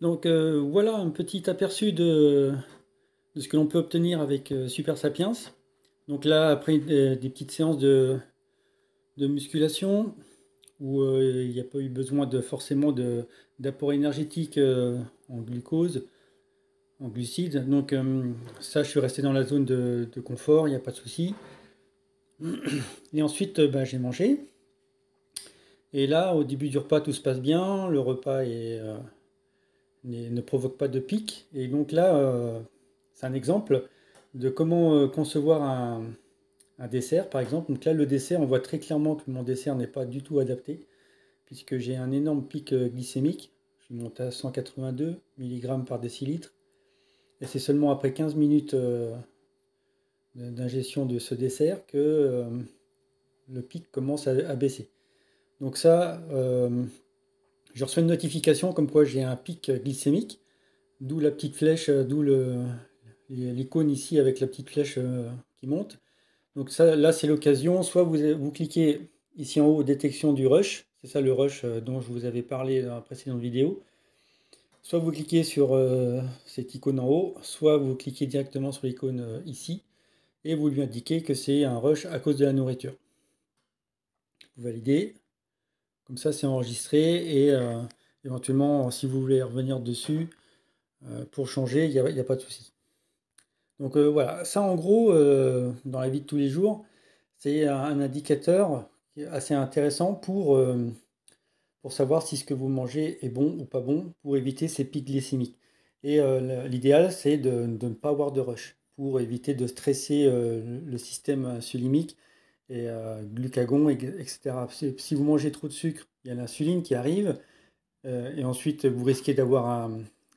Donc voilà un petit aperçu de ce que l'on peut obtenir avec Super Sapiens. Donc là, après des petites séances de musculation, où il n'y a pas eu besoin forcément d'apport énergétique en glucose, en glucides. Donc ça, je suis resté dans la zone de confort, il n'y a pas de souci. Et ensuite, j'ai mangé. Et là, au début du repas, tout se passe bien. Le repas ne provoque pas de pic. Et donc là, c'est un exemple de comment concevoir un dessert, par exemple. Donc là, le dessert, on voit très clairement que mon dessert n'est pas du tout adapté, puisque j'ai un énorme pic glycémique. Je monte à 182 mg par décilitre. Et c'est seulement après 15 minutes d'ingestion de ce dessert que le pic commence à baisser. Donc ça, je reçois une notification comme quoi j'ai un pic glycémique, d'où la petite flèche, d'où l'icône ici avec la petite flèche qui monte. Donc ça, là, c'est l'occasion. Soit vous cliquez ici en haut, détection du rush. C'est ça le rush dont je vous avais parlé dans la précédente vidéo. Soit vous cliquez sur cette icône en haut, soit vous cliquez directement sur l'icône ici et vous lui indiquez que c'est un rush à cause de la nourriture. Vous validez. Comme ça, c'est enregistré et éventuellement, si vous voulez revenir dessus pour changer, il y a pas de souci. Donc voilà, ça en gros, dans la vie de tous les jours, c'est un indicateur qui est assez intéressant pour savoir si ce que vous mangez est bon ou pas bon, pour éviter ces pics glycémiques. Et l'idéal, c'est de ne pas avoir de rush, pour éviter de stresser le système insulinique et glucagon, etc. Si vous mangez trop de sucre, il y a l'insuline qui arrive, et ensuite vous risquez d'avoir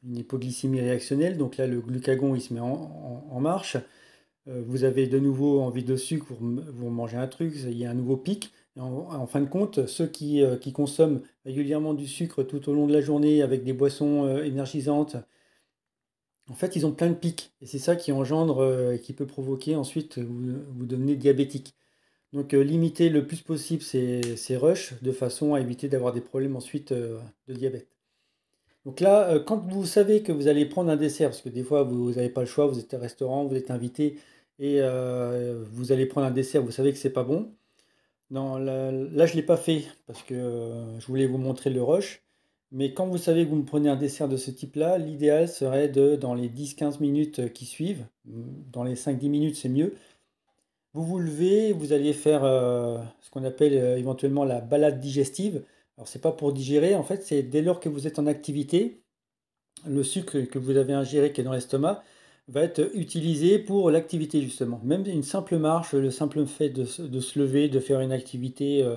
une hypoglycémie réactionnelle, donc là le glucagon il se met en marche. Vous avez de nouveau envie de sucre, vous mangez un truc, il y a un nouveau pic. Et en fin de compte, ceux qui consomment régulièrement du sucre tout au long de la journée avec des boissons énergisantes, en fait, ils ont plein de pics. Et c'est ça qui engendre et qui peut provoquer ensuite, vous devenez diabétique. Donc, limiter le plus possible ces rushs de façon à éviter d'avoir des problèmes ensuite de diabète. Donc là, quand vous savez que vous allez prendre un dessert, parce que des fois vous n'avez pas le choix, vous êtes au restaurant, vous êtes invité et vous allez prendre un dessert, vous savez que c'est pas bon. Non, là, je ne l'ai pas fait parce que je voulais vous montrer le rush. Mais quand vous savez que vous me prenez un dessert de ce type-là, l'idéal serait dans les 10-15 minutes qui suivent, dans les 5-10 minutes c'est mieux, vous vous levez, vous allez faire ce qu'on appelle éventuellement la balade digestive. Alors c'est pas pour digérer, en fait, c'est dès lors que vous êtes en activité, le sucre que vous avez ingéré qui est dans l'estomac va être utilisé pour l'activité justement. Même une simple marche, le simple fait de se lever, de faire une activité,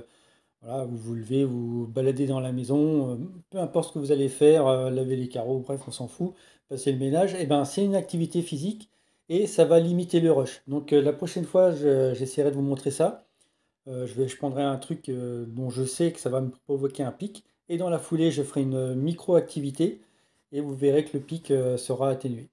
voilà, vous vous levez, vous vous baladez dans la maison, peu importe ce que vous allez faire, laver les carreaux, bref, on s'en fout, passer le ménage, et ben c'est une activité physique et ça va limiter le rush. Donc la prochaine fois, j'essaierai de vous montrer ça. Je prendrai un truc dont je sais que ça va me provoquer un pic et dans la foulée, je ferai une micro-activité et vous verrez que le pic sera atténué.